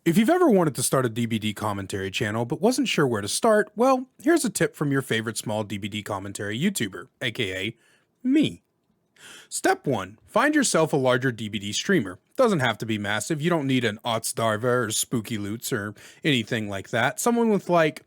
If you've ever wanted to start a DBD commentary channel but wasn't sure where to start, well, here's a tip from your favorite small DBD commentary YouTuber, aka me. Step 1. Find yourself a larger DBD streamer. Doesn't have to be massive, you don't need an Otsdarva or Spooky Loots or anything like that. Someone with like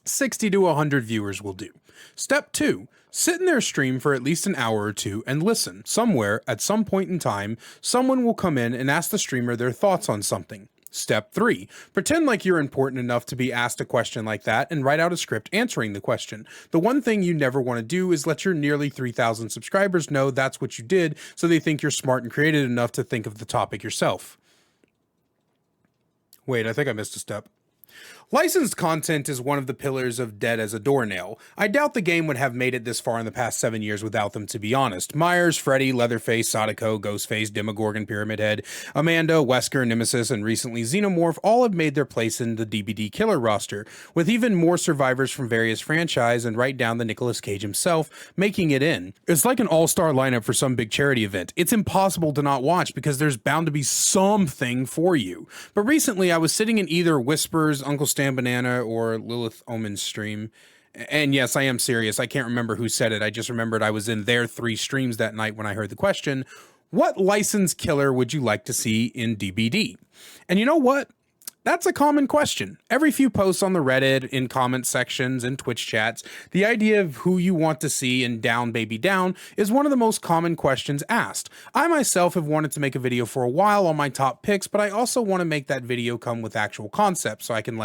60 to 100 viewers will do. Step 2. Sit in their stream for at least an hour or two and listen. Somewhere, at some point in time, someone will come in and ask the streamer their thoughts on something. Step 3. Pretend like you're important enough to be asked a question like that and write out a script answering the question. The one thing you never want to do is let your nearly 3,000 subscribers know that's what you did, so they think you're smart and creative enough to think of the topic yourself. Wait, I think I missed a step. Licensed content is one of the pillars of Dead as a Doornail. I doubt the game would have made it this far in the past 7 years without them, to be honest. Myers, Freddy, Leatherface, Sadako, Ghostface, Demogorgon, Pyramid Head, Amanda, Wesker, Nemesis, and recently Xenomorph all have made their place in the DBD killer roster, with even more survivors from various franchises and right down to Nicolas Cage himself making it in. It's like an all-star lineup for some big charity event. It's impossible to not watch because there's bound to be something for you. But recently I was sitting in either Whispers, Uncle Stan Banana, or Lilith Omen's stream. And yes, I am serious. I can't remember who said it. I just remembered I was in their 3 streams that night when I heard the question, what licensed killer would you like to see in DBD? And you know what? That's a common question. Every few posts on the Reddit, in comment sections, and Twitch chats, the idea of who you want to see in Down Baby Down is one of the most common questions asked. I myself have wanted to make a video for a while on my top picks, but I also want to make that video come with actual concepts so I can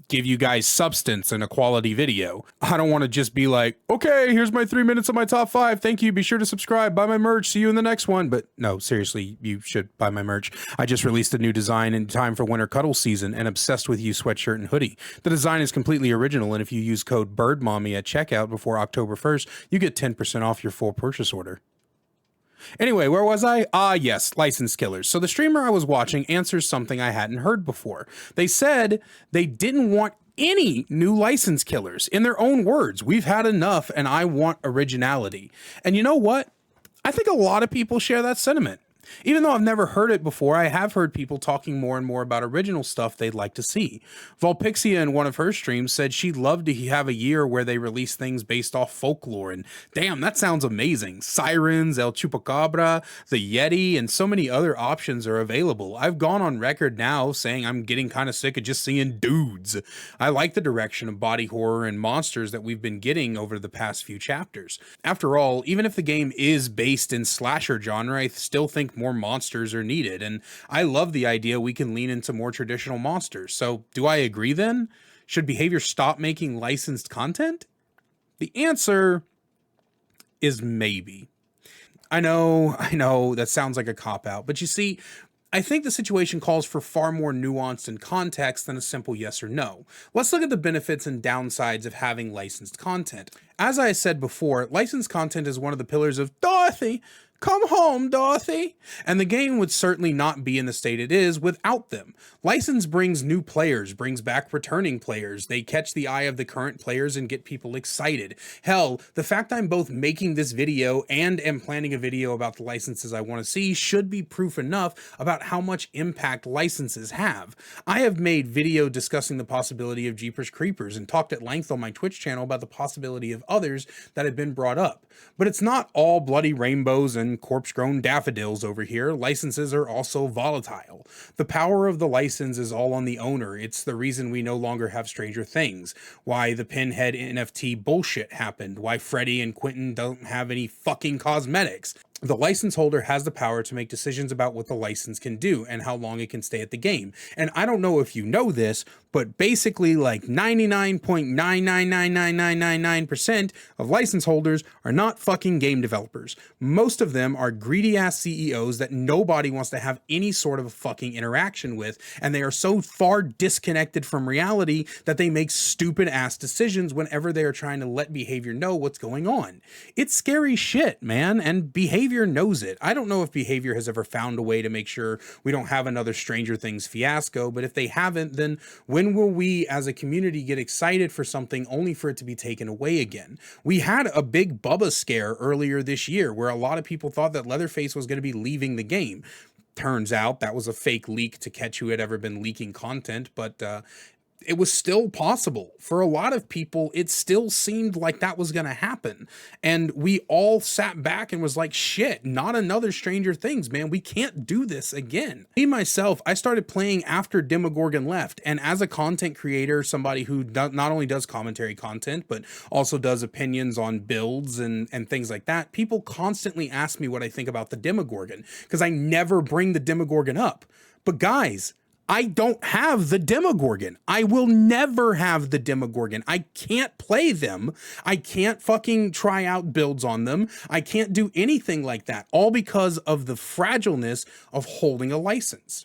give you guys substance in a quality video. I don't want to just be like, okay, here's my 3 minutes of my top 5. Thank you. Be sure to subscribe, buy my merch. See you in the next one. But no, seriously, you should buy my merch. I just released a new design in time for winter cuddle season and Obsessed With You sweatshirt and hoodie. The design is completely original, and if you use code BIRDMOMMY at checkout before October 1st, you get 10% off your full purchase order. Anyway, where was I? Yes, licensed killers. So the streamer I was watching answers something I hadn't heard before. They said they didn't want any new licensed killers. In their own words, we've had enough and I want originality. And you know what? I think a lot of people share that sentiment. Even though I've never heard it before, I have heard people talking more and more about original stuff they'd like to see. Volpixia in one of her streams said she'd love to have a year where they release things based off folklore, and damn, that sounds amazing. Sirens, El Chupacabra, the Yeti, and so many other options are available. I've gone on record now saying I'm getting kind of sick of just seeing dudes. I like the direction of body horror and monsters that we've been getting over the past few chapters. After all, even if the game is based in slasher genre, I still think more monsters are needed, and I love the idea we can lean into more traditional monsters. So do I agree then? Should Behavior stop making licensed content? The answer is maybe. I know that sounds like a cop-out, but you see, I think the situation calls for far more nuance and context than a simple yes or no. Let's look at the benefits and downsides of having licensed content. As I said before, licensed content is one of the pillars of Dorothy. Come home, Dorothy! And the game would certainly not be in the state it is without them. License brings new players, brings back returning players. They catch the eye of the current players and get people excited. Hell, the fact I'm both making this video and am planning a video about the licenses I want to see should be proof enough about how much impact licenses have. I have made video discussing the possibility of Jeepers Creepers and talked at length on my Twitch channel about the possibility of others that have been brought up. But it's not all bloody rainbows and corpse-grown daffodils over here. Licenses are also volatile. The power of the license is all on the owner. It's the reason we no longer have Stranger Things, why the Pinhead NFT bullshit happened, why Freddy and Quentin don't have any fucking cosmetics. The license holder has the power to make decisions about what the license can do and how long it can stay at the game. And I don't know if you know this, but basically like 99.9999999% of license holders are not fucking game developers. Most of them are greedy ass CEOs that nobody wants to have any sort of fucking interaction with, and they are so far disconnected from reality that they make stupid ass decisions whenever they are trying to let Behavior know what's going on. It's scary shit, man, and Behavior knows it. I don't know if Behavior has ever found a way to make sure we don't have another Stranger Things fiasco, but if they haven't, then when will we as a community get excited for something only for it to be taken away again? We had a big Bubba scare earlier this year where a lot of people thought that Leatherface was going to be leaving the game. Turns out that was a fake leak to catch who had ever been leaking content, but it was still possible. For a lot of people, it still seemed like that was going to happen. And we all sat back and was like, shit, not another Stranger Things, man. We can't do this again. Me, myself, I started playing after Demogorgon left. And as a content creator, somebody who not only does commentary content, but also does opinions on builds and things like that, people constantly ask me what I think about the Demogorgon, because I never bring the Demogorgon up. But guys, I don't have the Demogorgon. I will never have the Demogorgon. I can't play them. I can't fucking try out builds on them. I can't do anything like that, all because of the fragileness of holding a license.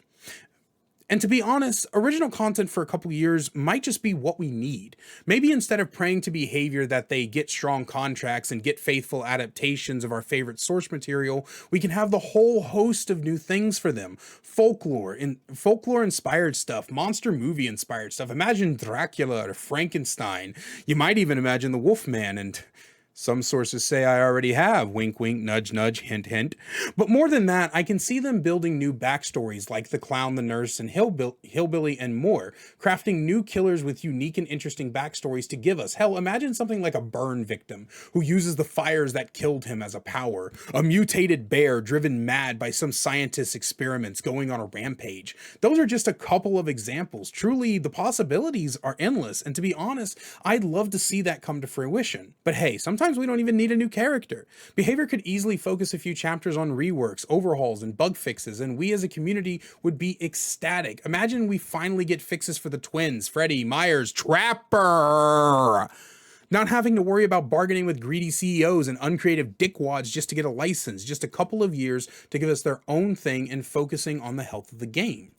And to be honest, original content for a couple years might just be what we need. Maybe instead of praying to behavior that they get strong contracts and get faithful adaptations of our favorite source material, we can have the whole host of new things for them. Folklore inspired stuff, monster movie inspired stuff. Imagine Dracula or Frankenstein. You might even imagine the Wolfman, and some sources say I already have. Wink, wink, nudge, nudge, hint, hint. But more than that, I can see them building new backstories like the Clown, the Nurse, and Hillbilly, and more. Crafting new killers with unique and interesting backstories to give us. Hell, imagine something like a burn victim who uses the fires that killed him as a power. A mutated bear driven mad by some scientist's experiments going on a rampage. Those are just a couple of examples. Truly, the possibilities are endless. And to be honest, I'd love to see that come to fruition. But hey, sometimes we don't even need a new character. Behavior could easily focus a few chapters on reworks, overhauls, and bug fixes, and we as a community would be ecstatic. Imagine we finally get fixes for the twins, Freddy, Myers, Trapper, not having to worry about bargaining with greedy CEOs and uncreative dickwads just to get a license, just a couple of years to give us their own thing and focusing on the health of the game.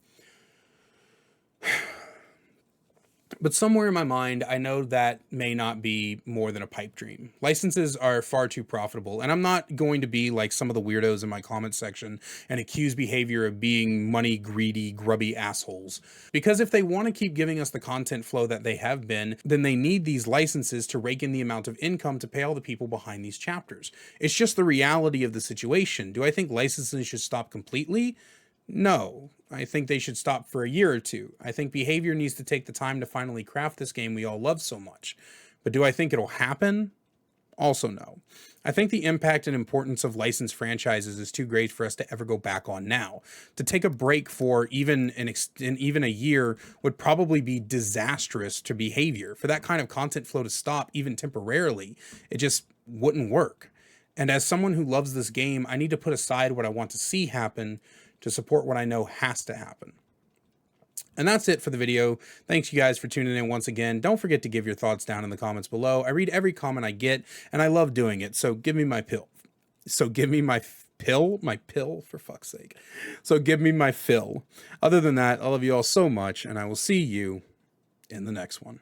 But somewhere in my mind, I know that may not be more than a pipe dream. Licenses are far too profitable, and I'm not going to be like some of the weirdos in my comment section and accuse behavior of being money greedy, grubby assholes. Because if they want to keep giving us the content flow that they have been, then they need these licenses to rake in the amount of income to pay all the people behind these chapters. It's just the reality of the situation. Do I think licenses should stop completely? No, I think they should stop for a year or two. I think behavior needs to take the time to finally craft this game we all love so much. But do I think it'll happen? Also no. I think the impact and importance of licensed franchises is too great for us to ever go back on now. To take a break for even a year would probably be disastrous to behavior. For that kind of content flow to stop, even temporarily, it just wouldn't work. And as someone who loves this game, I need to put aside what I want to see happen to support what I know has to happen. And that's it for the video. Thanks you guys for tuning in once again. Don't forget to give your thoughts down in the comments below. I read every comment I get, and I love doing it. So give me my pill. So give me my pill, for fuck's sake. So give me my fill. Other than that, I love you all so much, and I will see you in the next one.